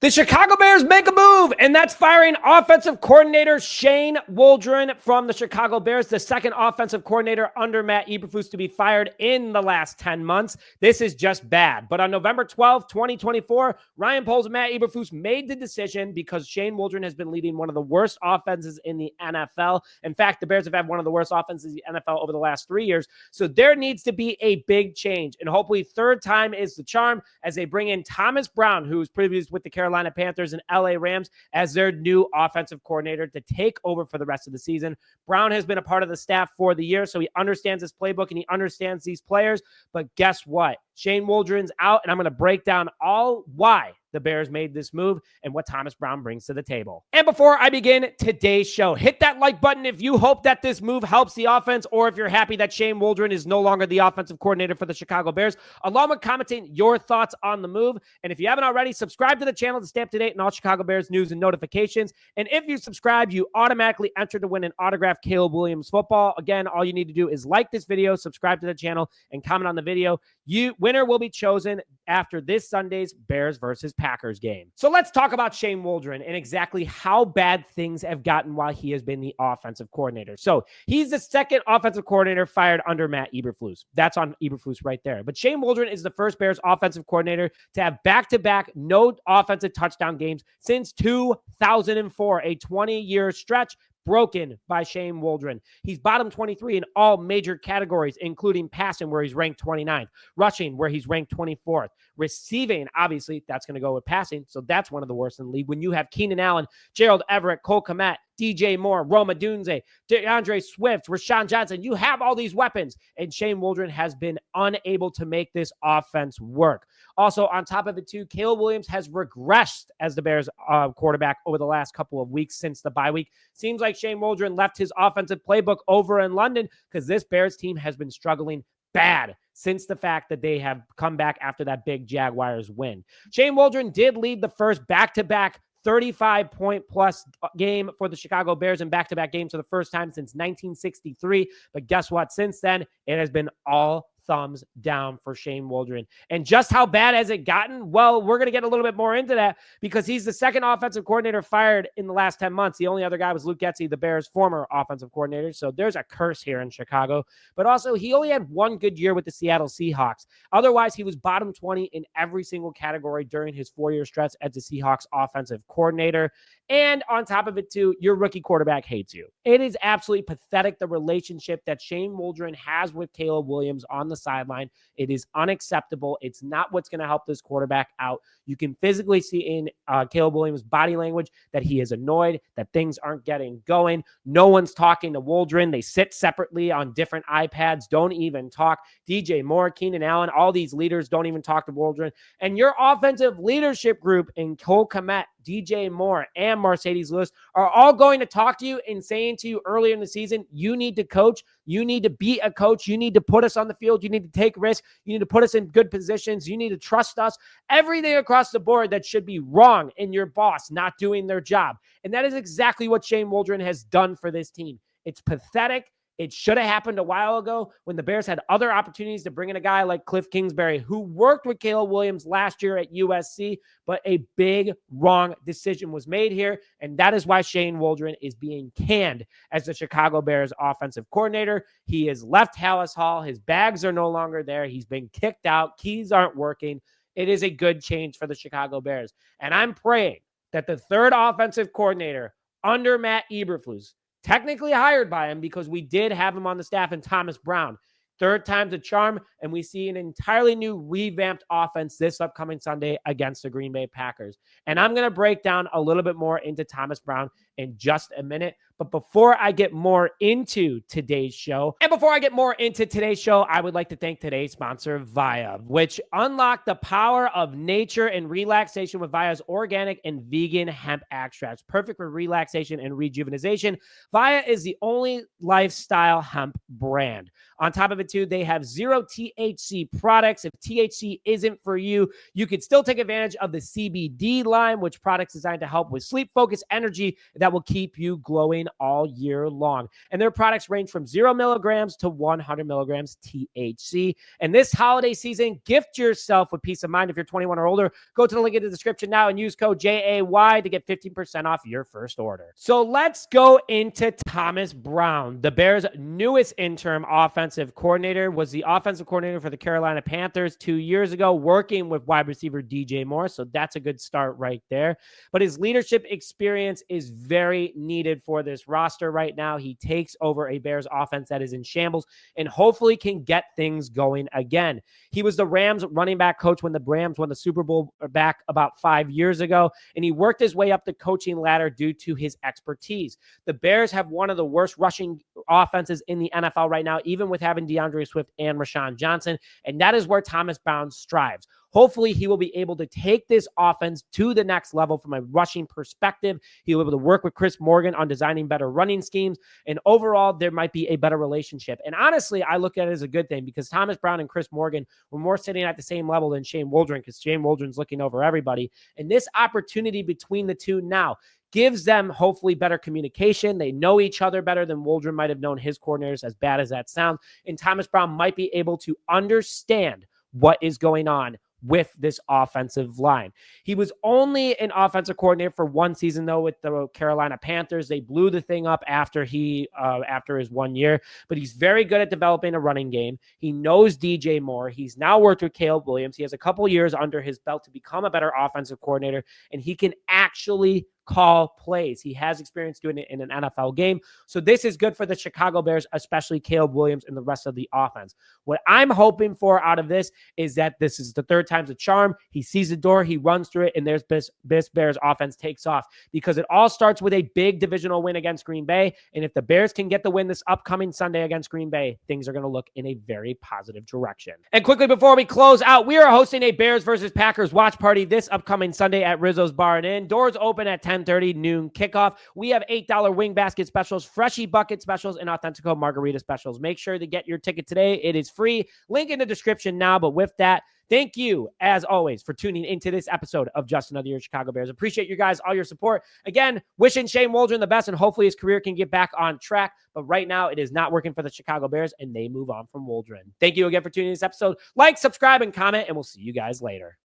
The Chicago Bears make a move, and that's firing offensive coordinator Shane Waldron from the Chicago Bears, the second offensive coordinator under Matt Eberflus to be fired in the last 10 months. This is just bad. But on November 12th, 2024, Ryan Poles and Matt Eberflus made the decision because Shane Waldron has been leading one of the worst offenses in the NFL. In fact, the Bears have had one of the worst offenses in the NFL over the last 3 years. So there needs to be a big change. And hopefully third time is the charm as they bring in Thomas Brown, who was previously with the Carolina Panthers and LA Rams, as their new offensive coordinator to take over for the rest of the season. Brown has been a part of the staff for the year, so he understands his playbook and he understands these players. But guess what? Shane Waldron's out, and I'm going to break down all why the Bears made this move and what Thomas Brown brings to the table. And before I begin today's show, hit that like button if you hope that this move helps the offense, or if you're happy that Shane Waldron is no longer the offensive coordinator for the Chicago Bears, along with commenting your thoughts on the move. And if you haven't already, subscribe to the channel to stay up to date on all Chicago Bears news and notifications. And if you subscribe, you automatically enter to win an autographed Caleb Williams football. Again, all you need to do is like this video, subscribe to the channel, and comment on the video. Winner will be chosen after this Sunday's Bears versus Packers game. So let's talk about Shane Waldron and exactly how bad things have gotten while he has been the offensive coordinator. So he's the second offensive coordinator fired under Matt Eberflus. That's on Eberflus right there. But Shane Waldron is the first Bears offensive coordinator to have back-to-back no offensive touchdown games since 2004, a 20-year stretch broken by Shane Waldron. He's bottom 23 in all major categories, including passing, where he's ranked 29th, rushing, where he's ranked 24th, receiving, obviously, that's going to go with passing, so that's one of the worst in the league. When you have Keenan Allen, Gerald Everett, Cole Kmet, DJ Moore, Roma Dunze, DeAndre Swift, Rashawn Johnson, you have all these weapons, and Shane Waldron has been unable to make this offense work. Also, on top of it, too, Caleb Williams has regressed as the Bears quarterback over the last couple of weeks since the bye week. Seems like Shane Waldron left his offensive playbook over in London because this Bears team has been struggling bad since the fact that they have come back after that big Jaguars win. Shane Waldron did lead the first back-to-back 35-point-plus game for the Chicago Bears in back-to-back games for the first time since 1963. But guess what? Since then, it has been all thumbs down for Shane Waldron. And just how bad has it gotten? Well, we're going to get a little bit more into that because he's the second offensive coordinator fired in the last 10 months. The only other guy was Luke Getsy, the Bears' former offensive coordinator. So there's a curse here in Chicago. But also, he only had one good year with the Seattle Seahawks. Otherwise, he was bottom 20 in every single category during his 4-year stretch as the Seahawks offensive coordinator. And on top of it, too, your rookie quarterback hates you. It is absolutely pathetic, the relationship that Shane Waldron has with Caleb Williams on the sideline. It is unacceptable. It's not what's going to help this quarterback out. You can physically see in Caleb Williams' body language that he is annoyed, that things aren't getting going. No one's talking to Waldron. They sit separately on different iPads, don't even talk. DJ Moore, Keenan Allen, all these leaders don't even talk to Waldron. And your offensive leadership group in Cole Kmet, DJ Moore, and Mercedes Lewis are all going to talk to you and saying to you earlier in the season, you need to coach, you need to be a coach, you need to put us on the field, you need to take risks, you need to put us in good positions, you need to trust us. Everything across the board that should be wrong in your boss not doing their job. And that is exactly what Shane Waldron has done for this team. It's pathetic. It should have happened a while ago when the Bears had other opportunities to bring in a guy like Cliff Kingsbury, who worked with Caleb Williams last year at USC, but a big wrong decision was made here, and that is why Shane Waldron is being canned as the Chicago Bears offensive coordinator. He has left Hallis Hall. His bags are no longer there. He's been kicked out. Keys aren't working. It is a good change for the Chicago Bears, and I'm praying that the third offensive coordinator under Matt Eberflus, technically hired by him because we did have him on the staff in Thomas Brown. Third time's a charm, and we see an entirely new revamped offense this upcoming Sunday against the Green Bay Packers. And I'm going to break down a little bit more into Thomas Brown in just a minute. But before I get more into today's show, I would like to thank today's sponsor, Via, which unlocked the power of nature and relaxation with Via's organic and vegan hemp extracts. Perfect for relaxation and rejuvenation. Via is the only lifestyle hemp brand. On top of it, too, they have zero THC products. If THC isn't for you, you could still take advantage of the CBD line, which products designed to help with sleep, focus, energy that will keep you glowing all year long. And their products range from 0 milligrams to 100 milligrams THC. And this holiday season, gift yourself with peace of mind. If you're 21 or older, go to the link in the description now and use code JAY to get 15% off your first order. So let's go into Thomas Brown. The Bears' newest interim offensive coordinator was the offensive coordinator for the Carolina Panthers 2 years ago, working with wide receiver DJ Moore. So that's a good start right there. But his leadership experience is very needed for this roster right now. He takes over a Bears offense that is in shambles and hopefully can get things going again. He was the Rams running back coach when the Rams won the Super Bowl back about 5 years ago, and he worked his way up the coaching ladder due to his expertise. The Bears have one of the worst rushing offenses in the NFL right now, even with having DeAndre Swift and Rashawn Johnson, and that is where Thomas Brown strives. Hopefully, he will be able to take this offense to the next level from a rushing perspective. He'll be able to work with Chris Morgan on designing better running schemes. And overall, there might be a better relationship. And honestly, I look at it as a good thing because Thomas Brown and Chris Morgan were more sitting at the same level than Shane Waldron because Shane Waldron's looking over everybody. And this opportunity between the two now gives them hopefully better communication. They know each other better than Waldron might have known his coordinators, as bad as that sounds. And Thomas Brown might be able to understand what is going on with this offensive line. He was only an offensive coordinator for one season, though, with the Carolina Panthers. They blew the thing up after his 1 year, but he's very good at developing a running game. He knows DJ Moore. He's now worked with Caleb Williams. He has a couple years under his belt to become a better offensive coordinator, and he can actually call plays. He has experience doing it in an NFL game. So this is good for the Chicago Bears, especially Caleb Williams and the rest of the offense. What I'm hoping for out of this is that this is the third time's a charm. He sees the door, he runs through it, and there's this Bears offense takes off because it all starts with a big divisional win against Green Bay. And if the Bears can get the win this upcoming Sunday against Green Bay, things are going to look in a very positive direction. And quickly before we close out, we are hosting a Bears versus Packers watch party this upcoming Sunday at Rizzo's Bar and Inn. Doors open at 10:30 noon kickoff. We have $8 wing basket specials, freshie bucket specials, and Authentico margarita specials. Make sure to get your ticket today. It is free. Link in the description now. But with that, thank you, as always, for tuning into this episode of Just Another Year Chicago Bears. Appreciate you guys, all your support. Again, wishing Shane Waldron the best, and hopefully his career can get back on track. But right now, it is not working for the Chicago Bears, and they move on from Waldron. Thank you again for tuning in this episode. Like, subscribe, and comment, and we'll see you guys later.